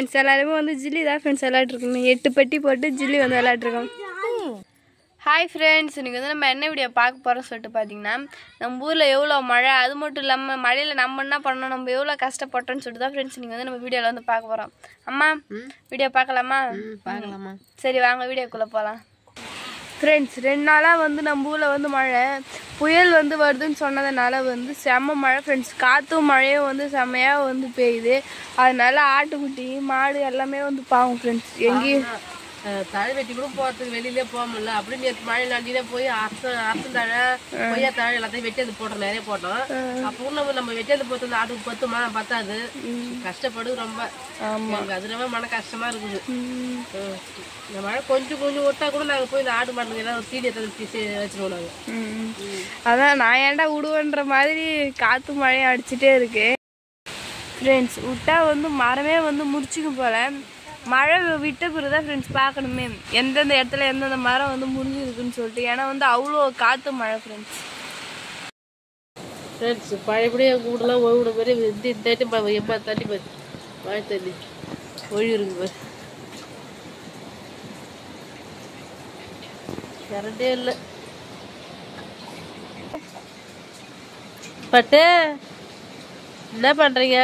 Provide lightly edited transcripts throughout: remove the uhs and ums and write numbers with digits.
Friends எல்லாருமே வந்து Jilly தான் ஃப்ரெண்ட்ஸ் விளையாட்ருக்கோம். 8 பெட்டி போட்டு ஜில்லி வந்து விளையாட்ருக்கோம். ஹாய் ஃப்ரெண்ட்ஸ், இன்றைக்கி வந்து நம்ம என்ன வீடியோ பார்க்க போகிறோம் சொல்லிட்டு பார்த்தீங்கன்னா, நம்ம ஊரில் எவ்வளோ மழை, அது மட்டும் இல்லாமல் மழையில் நம்ம என்ன பண்ணோம், நம்ம எவ்வளோ கஷ்டப்பட்டோன்னு சொல்லிட்டு தான் ஃப்ரெண்ட்ஸ் இன்றைக்கி வந்து நம்ம வீடியோவில் வந்து பார்க்க போகிறோம். அம்மா வீடியோ பார்க்கலாமா? பார்க்கலாமா? சரி வாங்க வீடியோக்குள்ளே போகலாம். ஃப்ரெண்ட்ஸ் 2 நாளாக வந்து நம்ம ஊரில் வந்து மழை, புயல் வந்து வருதுன்னு சொன்னதுனால வந்து செம்ம மழை ஃப்ரெண்ட்ஸ். காற்றும் மழையும் வந்து செம்மையாக வந்து பெய்யுது. அதனால ஆட்டுக்குட்டி மாடு எல்லாமே வந்து பாவம் ஃப்ரெண்ட்ஸ். எங்கேயும் தழை வெட்டி கூட போகிறதுக்கு வெளியிலே போக முடியல. அப்படின்னு நேற்று மழை நாட்டினே போய் அரசன் தழை கொய்யா தழை எல்லாத்தையும் வெட்டியது போட்டோம், நிறைய போட்டோம். அப்போ நம்ம வெட்டியது போட்டு ஆட்டுக்கு பத்துமா பத்தாது, கஷ்டப்படு ரொம்ப. அது ரொம்ப மன கஷ்டமா இருக்குது. இந்த மழை கொஞ்சம் விட்டா கூட நாங்கள் போய் இந்த ஆடு மாட்டுக்கு எல்லாம் தீனி வச்சுருவோம் நாங்கள். அதான் நான் ஏன்டா விடுவேன்ற மாதிரி காற்று மழையும் அடிச்சுட்டே இருக்கு ஃப்ரெண்ட்ஸ். விட்டா வந்து மரமே வந்து முடிச்சுக்கும் போல. மழை விட்ட பிறகு தான் ஃப்ரெண்ட்ஸ் பார்க்கணுமே எந்தெந்த இடத்துல எந்தெந்த மரம் வந்து முடிஞ்சிருக்குன்னு சொல்லிட்டு. ஏன்னா வந்து அவ்வளோ காற்று மழை ஃப்ரெண்ட்ஸ். பழையபடியே கூடலாம் ஓய்விட மாதிரி தண்ணி எப்போ தண்ணி பார்த்து மழை தண்ணி ஒழிவுங்க பாரு. கரண்டே இல்லை. பட்டு என்ன பண்றீங்க?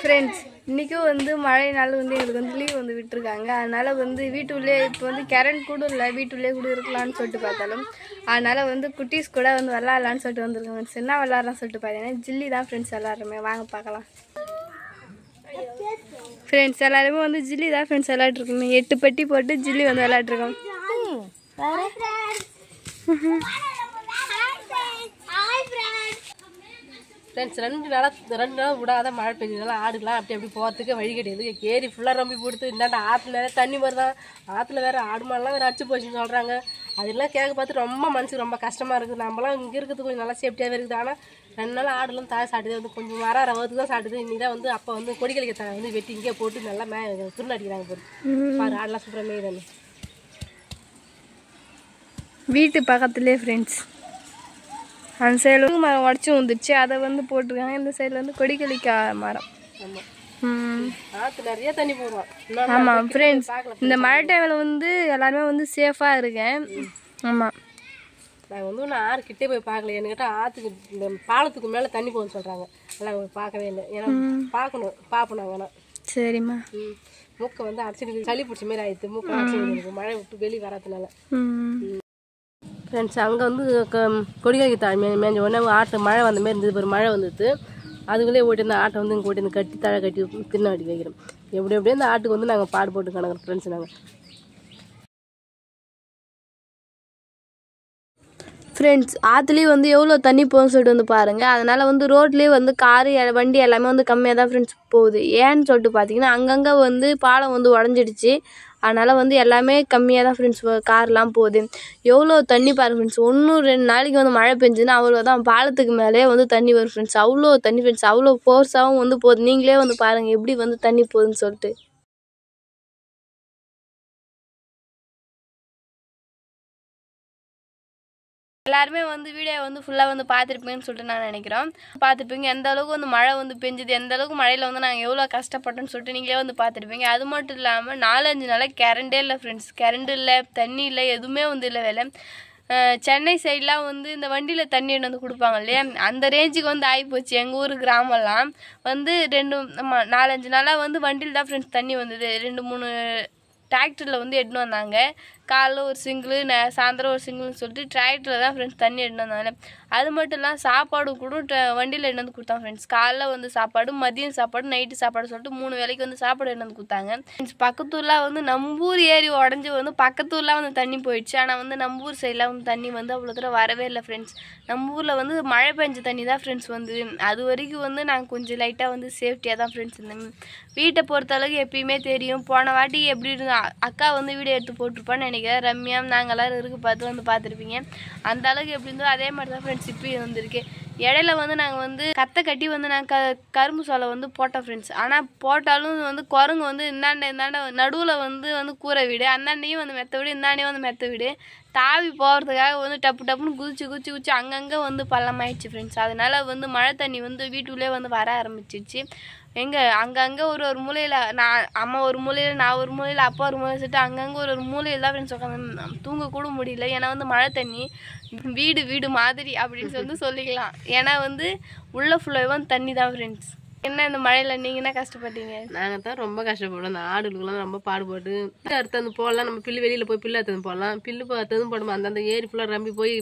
ஃப்ரெண்ட்ஸ் இன்றைக்கும் வந்து மழைனால வந்து எங்களுக்கு வந்து லீவ் வந்து விட்டுருக்காங்க. அதனால் வந்து வீட்டுள்ளே இப்போ வந்து கரண்ட் கூட இல்லை, வீட்டுள்ளே கூட இருக்கலான்னு சொல்லிட்டு பார்த்தாலும் அதனால் வந்து குட்டீஸ் கூட வந்து விளாட்லான்னு சொல்லிட்டு வந்துருக்கோம் ஃப்ரெண்ட்ஸ். என்ன விளாட்றான்னு சொல்லிட்டு பார்த்தீங்கன்னா ஜில்லி தான் ஃப்ரெண்ட்ஸ் விளாட்றோமே, வாங்க பார்க்கலாம். ஃப்ரெண்ட்ஸ் எல்லாருமே வந்து ஜில்லி தான் ஃப்ரெண்ட்ஸ் விளையாட்ருக்கோம். 8 பெட்டி போட்டு ஜில்லி வந்து விளையாட்ருக்கோம். ஃப்ரெண்ட்ஸ் 2 நாள் விடாத மழை பெஞ்சதுனால ஆடுலாம் அப்படி போகிறதுக்கு வழி கிடையாது. ஏரி ஃபுல்லாக ரொம்ப போடுத்து. இந்தாண்ட ஆற்றுல வேறு தண்ணி வருதான், ஆற்றுல வேறு ஆடு மாடெலாம் வேறு அடிச்சு போச்சுன்னு சொல்கிறாங்க. அதெல்லாம் கேட்க பார்த்து ரொம்ப மனசுக்கு ரொம்ப கஷ்டமாக இருக்குது. நம்மளாம் இங்கே இருக்கிறது கொஞ்சம் நல்லா சேஃப்டியாகவே இருக்குது. ஆனால் 2 நாள் ஆடுலாம் தாய் சாட்டுது, வந்து கொஞ்சம் வர ரவத்துக்கு தான் சாட்டுது. இன்றைக்கி தான் வந்து அப்போ வந்து கொடிக்கலைக்கு வந்து வெட்டி இங்கே போட்டு நல்லா துருண் அடிக்கிறாங்க போட்டு பாரு. ஆடெலாம் சூப்பராக மேய்தானே வீட்டு பக்கத்துலேயே ஃப்ரெண்ட்ஸ். அந்த சைடில் மரம் உடச்சி வந்துடுச்சு, அதை வந்து போட்டிருக்காங்க. இந்த சைடில் வந்து கொடிக்கலிக்கா மரம். ஆற்று நிறைய தண்ணி போடுவோம். ஆமாம் ஃப்ரெண்ட்ஸ், இந்த மழை டைமில் வந்து எல்லாருமே வந்து சேஃபாக இருக்கேன். ஆமாம், நாங்கள் வந்து ஒன்று ஆறு கிட்டே போய் பார்க்கல. என்கிட்ட ஆற்றுக்கு இந்த பாலத்துக்கு மேலே தண்ணி போகுன்னு சொல்கிறாங்க. எல்லாம் போய் பார்க்கவே இல்லை. ஏன்னா பார்ப்போம் நாங்கள். ஆனால் சரிம்மா, மூக்கை வந்து அடிச்சுட்டு சளி பிடிச்ச மாதிரி ஆயிடுது. மூக்கை அடிச்சு மழை விட்டு வெளியே வராதுனால. ஃப்ரெண்ட்ஸ் அங்கே வந்து கொடிக்கலைக்கு தாழ் மேஞ்ச உடனே ஆட்டை மழை வந்த மாதிரி இருந்தது. ஒரு மழை வந்துடுது. அதுக்குள்ளே ஓட்டி இந்த ஆட்டை வந்து இங்கே ஓட்டி இந்த கட்டி தழை கட்டி தின்ன அடி வைக்கிறோம். எப்படியே இந்த ஆட்டுக்கு வந்து நாங்கள் பாடு போட்டு கணக்குறோம் ஃப்ரெண்ட்ஸ். நாங்கள் ஃப்ரெண்ட்ஸ் ஆற்றுலேயும் வந்து எவ்வளோ தண்ணி போகும்னு சொல்லிட்டு வந்து பாருங்கள். அதனால் வந்து ரோட்லேயே வந்து காரு வண்டி எல்லாமே வந்து கம்மியாக தான் ஃப்ரெண்ட்ஸ் போகுது. ஏன்னு சொல்லிட்டு பார்த்தீங்கன்னா அங்கங்கே வந்து பாலம் வந்து உடஞ்சிடுச்சு. அதனால் வந்து எல்லாமே கம்மியாக தான் ஃப்ரெண்ட்ஸ் கார்லாம் போகுது. எவ்வளோ தண்ணி பாருங்க ஃப்ரெண்ட்ஸ். 1-2 நாளைக்கு வந்து மழை பெஞ்சுன்னா அவ்வளோதான், பாலத்துக்கு மேலே வந்து தண்ணி வரும் ஃப்ரெண்ட்ஸ். அவ்வளோ தண்ணி ஃப்ரெண்ட்ஸ், அவ்வளோ ஃபோர்ஸாகவும் வந்து போகுது. நீங்களே வந்து பாருங்கள் எப்படி வந்து தண்ணி போகுதுன்னு சொல்லிட்டு. எல்லாருமே வந்து வீடியோ வந்து ஃபுல்லாக வந்து பார்த்துருப்பீங்கன்னு சொல்லிட்டு நான் நினைக்கிறோம். பார்த்துருப்பீங்க எந்த அளவுக்கு வந்து மழை வந்து பெஞ்சுது, எந்த அளவுக்கு மழையில் வந்து நாங்கள் எவ்வளோ கஷ்டப்பட்டோன்னு சொல்லிட்டு நீங்களே வந்து பார்த்துருப்பீங்க. அது மட்டும் இல்லாமல் 4-5 நாளாக கரண்டே இல்லை ஃப்ரெண்ட்ஸ். கரண்ட் இல்லை, தண்ணி இல்லை, எதுவுமே வந்து இல்லை வேலை. சென்னை சைட்லாம் வந்து இந்த வண்டியில் தண்ணி வந்து கொடுப்பாங்க இல்லையா, அந்த ரேஞ்சுக்கு வந்து ஆகிப்போச்சு. எங்கள் ஊர் கிராமம்லாம் வந்து 4-5 நாளாக வந்து வண்டியில் தான் ஃப்ரெண்ட்ஸ் தண்ணி வந்தது. 2-3 டிராக்டரில் வந்து எடுத்துன்னு வந்தாங்க. காலைல ஒரு சிங்கிள், சாயந்தரம் ஒரு சிங்கிள்னு சொல்லிட்டு டிராக்டரில் தான் ஃப்ரெண்ட்ஸ் தண்ணி எடுத்துன்னு வந்தாங்க. அது மட்டும் இல்லாமல் சாப்பாடு கூட வண்டியில் எடுத்து வந்து கொடுத்தாங்க ஃப்ரெண்ட்ஸ். காலைல வந்து சாப்பாடு, மதியம் சாப்பாடு, நைட்டு சாப்பாடு சொல்லிட்டு 3 வேளைக்கு வந்து சாப்பாடு எடுத்து வந்து கொடுத்தாங்க ஃப்ரெண்ட்ஸ். பக்கத்தூர்லாம் வந்து நம்பூர் ஏரி உடஞ்சி வந்து பக்கத்தூர்லாம் வந்து தண்ணி போயிடுச்சு. ஆனால் வந்து நம்பூர் சைட்லாம் வந்து தண்ணி வந்து அவ்வளோ தூரம் வரவே இல்லை ஃப்ரெண்ட்ஸ். நம்ம ஊரில் வந்து மழை பெஞ்ச தண்ணி தான் ஃப்ரெண்ட்ஸ் வந்து. அது வரைக்கும் வந்து நாங்கள் கொஞ்சம் லைட்டாக வந்து சேஃப்டியாக தான் ஃப்ரெண்ட்ஸ் இருந்தோம். வீட்டை பொறுத்தளவுக்கு எப்பயுமே தெரியும். போன வாட்டி எப்படி இருந்தோம், அக்கா வந்து வீடியோ எடுத்து போட்டிருப்பான்னு நினைக்கிறேன். நினைக்கிறேன். ரம்யா நாங்கள் எல்லோரும் இருக்கு பார்த்து வந்து பார்த்துருப்பீங்க. அந்த அளவுக்கு எப்படி இருந்தோ அதே மாதிரி தான் ஃப்ரெண்ட்ஸ் இப்போயும் வந்துருக்கு. இடையில வந்து நாங்கள் வந்து கத்தை கட்டி வந்து நாங்கள் கரும்பு சோலை வந்து போட்டோம் ஃப்ரெண்ட்ஸ். ஆனால் போட்டாலும் வந்து குரங்கு வந்து இந்தாண்ட நடுவில் வந்து கூரை வீடு, அந்தாண்டையும் வந்து மெத்த வீடு, இந்தாண்டையும் வந்து மெத்த வீடு தாவி போகிறதுக்காக வந்து டப்புன்னு குதிச்சு அங்கங்கே வந்து பள்ளமாயிடுச்சு ஃப்ரெண்ட்ஸ். அதனால வந்து மழை தண்ணி வந்து வீட்டுக்குள்ளே வந்து வர ஆரம்பிச்சிடுச்சு. அங்கங்கே ஒரு மூலையில் அம்மா ஒரு மூலையில், நான் ஒரு மூலையில், அப்பா ஒரு மூலையில் சொல்லிட்டு அங்கங்கே ஒரு மூலையில் தான் ஃப்ரெண்ட்ஸ் உட்காந்து தூங்க கூட முடியல. ஏன்னா வந்து மழை தண்ணி வீடு மாதிரி அப்படின்னு வந்து சொல்லிக்கலாம். ஏன்னா வந்து உள்ள ஃபுல்லாக வந்து தண்ணி தான் ஃப்ரெண்ட்ஸ். என்ன இந்த மழையில் நீங்கள் என்ன கஷ்டப்பட்டீங்க? நாங்கள் தான் ரொம்ப கஷ்டப்படும். அந்த ஆடுகளுக்கெல்லாம் ரொம்ப பாடுபட்டு அறுத்தந்து போடலாம். நம்ம பில்லு வெளியில் போய் பில்லு அறுத்தந்து போடலாம். பில்லு அறுத்தது போடும்போது அந்தந்த ஏரி ஃபுல்லாக ரம்பி போய்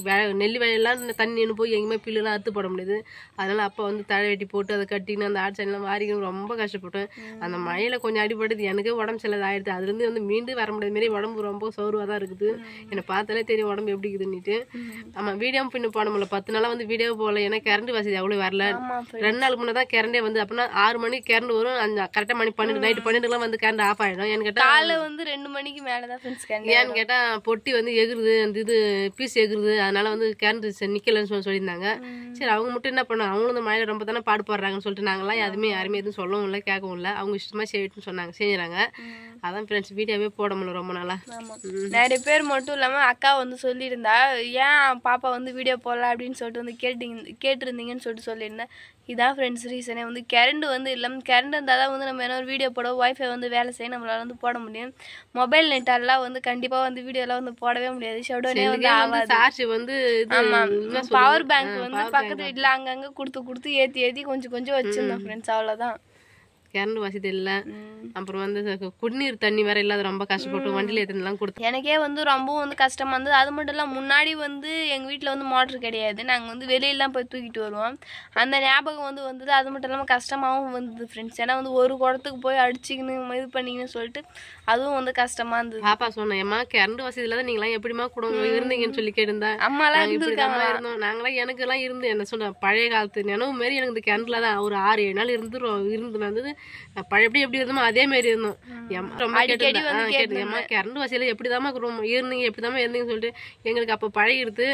நெல்லி வயலாம் தண்ணி போய் எங்கேயுமே பில்லுலாம் அறுத்து போட முடியாது. அதனால அப்போ வந்து தழை வெட்டி போட்டு அதை கட்டின்னு அந்த ஆடு சைடெலாம் வாரிக்கணும். ரொம்ப கஷ்டப்பட்டேன். அந்த மழையில் கொஞ்சம் அடிபடுது. எனக்கே உடம்பு சிலது ஆயிடுது. அதுலேருந்து வந்து மீண்டும் வர முடியாத மாரி உடம்பு ரொம்ப சோர்வாக தான் இருக்குது. என்னை பார்த்தாலே தெரியும் உடம்பு எப்படி இருக்குதுன்னுட்டு. ஆமாம், வீடியோ பின்னு போட முடியல. 10 நாளாக வந்து வீடியோ போகல. ஏன்னா கரண்ட் வசதி அவ்வளோ வரல. 2 நாளுக்கு முன்னே தான் கரண்டே வந்து அப்படின்னா 6 மணிக்கு கரண்ட் வரும். கரெக்டாக மணி 12 நைட்டு 12 வந்து கரண்ட் ஆஃப் ஆகிடும். ஏன்னு கேட்டால் காலை வந்து 2 மணிக்கு மேலே தான் ஃப்ரெண்ட்ஸ் கரண்ட். ஏன்னு கேட்டால் பொட்டி வந்து எகுருது, அந்த இது பீஸ் எகுருது. அதனால வந்து கரண்ட் நிற்கலன்னு சொல்லியிருந்தாங்க. சரி, அவங்க மட்டும் என்ன பண்ணோம், அவங்களும் இந்த மழையில் ரொம்ப தானே பாடுபடுறாங்கன்னு சொல்லிட்டு நாங்களாம் யாருமே எதுவும் சொல்லவும் இல்லை, கேட்கவும் இல்லை. அவங்க இஷ்டமாக செய்யட்டுன்னு சொன்னாங்க, செஞ்சுறாங்க. அதான் ஃப்ரெண்ட்ஸ் வீடியோவே போட முடியல ரொம்ப நாளா. நிறைய பேர் மட்டும் இல்லாமல் அக்கா வந்து சொல்லியிருந்தா ஏன் பாப்பா வந்து வீடியோ போடல அப்படின்னு சொல்லிட்டு வந்து கேட்டிருந்தீங்கன்னு சொல்லிட்டு சொல்லியிருந்தேன். இதான் ஃப்ரெண்ட்ஸ் ரீசனே. வந்து கரண்ட் வந்து இல்லாமல் கரண்ட் இருந்தால் தான் வந்து நம்ம என்ன ஒரு வீடியோ போட வைஃபை வந்து வேலை செய்ய நம்மளால் வந்து போட முடியும். மொபைல் நெட்டாலாம் வந்து கண்டிப்பாக வந்து வீடியோலாம் வந்து போடவே முடியாது. ஷவுடனே வந்து சார்ஜ் வந்து ஆமாம், பவர் பேங்க் வந்து பக்கத்து வீட்டில் அங்கங்கே கொடுத்து ஏற்றி கொஞ்சம் வச்சுருந்தோம் ஃப்ரெண்ட்ஸ். அவ்வளோதான். கரண்ட் வசதி இல்லை. அப்புறம் வந்து குடிநீர் தண்ணி வேற இல்லாத ரொம்ப கஷ்டப்பட்டு வண்டியில் ஏற்றினலாம் கொடுத்து எனக்கே வந்து ரொம்பவும் வந்து கஷ்டமாக இருந்தது. அது மட்டும் இல்லாமல் முன்னாடி வந்து எங்கள் வீட்டில் வந்து மோட்ரு கிடையாது. நாங்கள் வந்து வெளியிலாம் போய் தூக்கிட்டு வருவோம். அந்த ஞாபகம் வந்து வந்தது. அது மட்டும் இல்லாமல் கஷ்டமாகவும் வந்தது ஃப்ரெண்ட்ஸ். ஏன்னா வந்து ஒரு குடத்துக்கு போய் அடிச்சிக்கணும் இது பண்ணிக்கணும்னு சொல்லிட்டு அதுவும் வந்து கஷ்டமாக இருந்தது. பாப்பா சொன்னேன், ஏம்மா கரண்ட் வசதி இல்லாத நீங்களாம் எப்படிமா கூட இருந்தீங்கன்னு சொல்லி கேட்டிருந்தேன். அம்மாலாம் இருந்தோம். நாங்களாம் எனக்கெல்லாம் இருந்து என்ன சொல்ல பழைய காலத்து நினைவு மாரி எனக்கு இந்த கரண்ட்ல தான் ஒரு 6-7 நாள் இருந்து வந்தது. பழையபடி எப்படி இருந்தோமோ அதே மாதிரி இருந்தோம். ரொம்ப கேட்டுமா கரண்ட் வசதியில எப்படிதாம்மா இருந்தீங்க எப்படிதாம்மா சொல்லிட்டு எங்களுக்கு அப்போ பழகிடுது.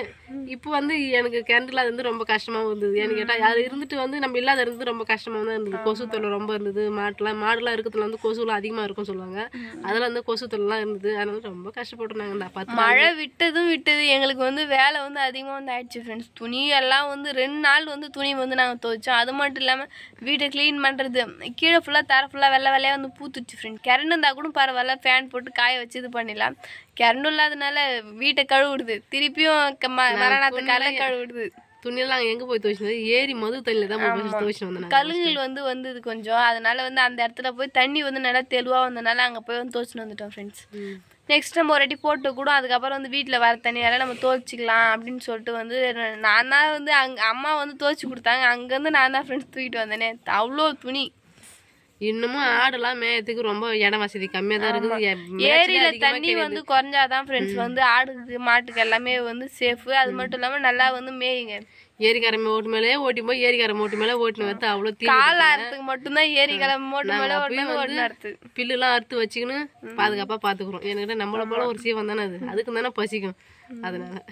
இப்போ வந்து எனக்கு கரண்ட் இல்லாத இருந்து ரொம்ப கஷ்டமாகவும் இருந்தது. ஏன்னு கேட்டால் அது இருந்துட்டு வந்து நம்ம இல்லாத இருந்து ரொம்ப கஷ்டமாக தான் இருந்தது. கொசு தொல்லை ரொம்ப இருந்தது. மாடுலாம் இருக்கிறதுல வந்து கொசுலாம் அதிகமாக இருக்கும்னு சொல்லுவாங்க. அதெல்லாம் வந்து கொசு தொல்லைலாம் இருந்தது. அதனால ரொம்ப கஷ்டப்பட்டோம் நாங்கள். மழை விட்டது வேலைக்கு வந்து வேலை வந்து அதிகமாக வந்து ஆயிடுச்சு ஃப்ரெண்ட்ஸ். துணி எல்லாம் வந்து 2 நாள் வந்து துணி வந்து நாங்கள் துவைச்சோம். அது மட்டும் இல்லாமல் வீட்டை க்ளீன் பண்ணுறது, கீழே ஃபுல்லாக தர ஃபுல்லாக வெள்ளையாக வந்து பூத்துச்சு ஃப்ரெண்ட். கரண்ட் இருந்தால் கூட பரவாயில்ல, ஃபேன் போட்டு காய வச்சு இது பண்ணிடலாம். கரண்டும் இல்லாதனால வீட்டை கழுவிடுது, திருப்பியும் மரணத்துக்கால கழுவிடுது. துணியெல்லாம் எங்கே போய் துவைச்சது, ஏரி மது தண்ணியில் தான் துவைச்சு வந்தேன். கழுகுகள் வந்து இது கொஞ்சம், அதனால வந்து அந்த இடத்துல போய் தண்ணி வந்து நல்லா தெளிவாக வந்தனால அங்கே போய் வந்து துவைச்சிட்டு வந்துட்டோம் ஃப்ரெண்ட்ஸ். நெக்ஸ்ட் நம்ம ஒரு வாட்டி போட்டு கூட அதுக்கப்புறம் வந்து வீட்டில் வர தண்ணியால் நம்ம துவைச்சிக்கலாம் அப்படின்னு சொல்லிட்டு வந்து நான் தான் வந்து அம்மா வந்து துவைச்சி கொடுத்தாங்க. அங்கேருந்து நான் தான் ஃப்ரெண்ட்ஸ் தூக்கிட்டு வந்தேனே. அவ்வளோ துணி. இன்னமும் ஆடுலாம் மேயத்துக்கு ரொம்ப இட வசதி கம்மியாக தான் இருக்குது. ஏரியில தண்ணி வந்து குறைஞ்சாதான் ஃப்ரெண்ட்ஸ் வந்து ஆடுக்கு மாட்டுக்கு எல்லாமே வந்து சேஃபு. அது மட்டும் இல்லாமல் நல்லா வந்து மேயுங்க. ஏரிக்கார ஓட்டு மேலே ஓட்டி போய் ஏரிக்கார ஓட்டு மேலே ஓட்டினு வந்து அவ்வளோ காலாரத்துக்கு மட்டும்தான் ஏரிக்கார ஓட்டு மேலே ஓட்டு பில்லுலாம் அறுத்து வச்சுக்கின்னு பாதுகாப்பாக பார்த்துக்குறோம். என்கிட்ட நம்மளை போல ஒரு சீவம் தானே அது, அதுக்கு தானே பசிக்கும். அதனால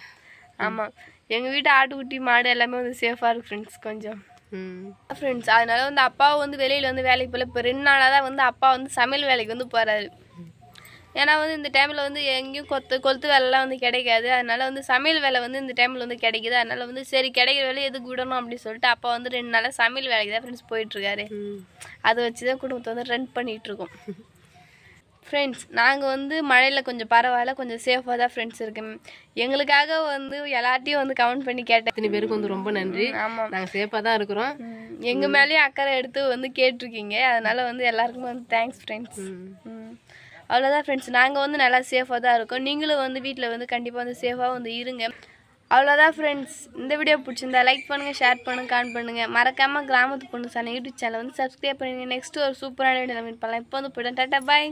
ஆமாம், எங்கள் வீட்டு ஆட்டுக்குட்டி மாடு எல்லாமே வந்து சேஃபாக இருக்குது ஃப்ரெண்ட்ஸ் கொஞ்சம் ஃப்ரெண்ட்ஸ். அதனால வந்து அப்பாவை வந்து வெளியில் வந்து வேலைக்கு போகல. இப்போ 2 நாளாக தான் வந்து அப்பா வந்து சமையல் வேலைக்கு வந்து போகிறாரு. ஏன்னா வந்து இந்த டைமில் வந்து எங்கேயும் கொளுத்து வேலைலாம் வந்து கிடைக்காது. அதனால வந்து சமையல் வேலை வந்து இந்த டைமில் வந்து கிடைக்குது. அதனால வந்து சரி கிடைக்கிற வேலை எதுக்கு விடணும் அப்படின்னு சொல்லிட்டு அப்பா வந்து 2 நாளாக சமையல் வேலைக்கு தான் ஃப்ரெண்ட்ஸ் போயிட்டுருக்காரு. அதை வச்சு தான் குடும்பத்தை வந்து ரன் பண்ணிகிட்ருக்கோம் ஃப்ரெண்ட்ஸ். நாங்கள் வந்து மழையில் கொஞ்சம் பரவாயில்ல, கொஞ்சம் சேஃபாக தான் ஃப்ரெண்ட்ஸ் இருக்கேன். எங்களுக்காக வந்து எல்லார்ட்டையும் வந்து கமெண்ட் பண்ணி கேட்டேன். இத்தனை பேருக்கு வந்து ரொம்ப நன்றி. ஆமாம், நாங்கள் சேஃபாக தான் இருக்கிறோம். எங்கள் மேலேயும் அக்கறை எடுத்து வந்து கேட்டிருக்கீங்க. அதனால் வந்து எல்லாருக்குமே வந்து தேங்க்ஸ் ஃப்ரெண்ட்ஸ். அவ்வளோதான் ஃப்ரெண்ட்ஸ், நாங்கள் வந்து நல்லா சேஃபாக தான் இருக்கோம். நீங்களும் வந்து வீட்டில் வந்து கண்டிப்பாக வந்து சேஃபாக வந்து இருங்க. அவ்வளோதான் ஃப்ரெண்ட்ஸ். இந்த வீடியோ பிடிச்சிருந்தா லைக் பண்ணுங்கள், ஷேர் பண்ணுங்கள், கமெண்ட் பண்ணுங்கள். மறக்காமல் கிராமத்து பொண்ணு சார் யூடியூப் சேனல் வந்து சப்ஸ்கிரைப் பண்ணுங்கள். நெக்ஸ்ட்டு ஒரு சூப்பரான வீடியோ மீட் பண்ணலாம். இப்போ வந்து போய்ட்டு டாட்டா பாய்.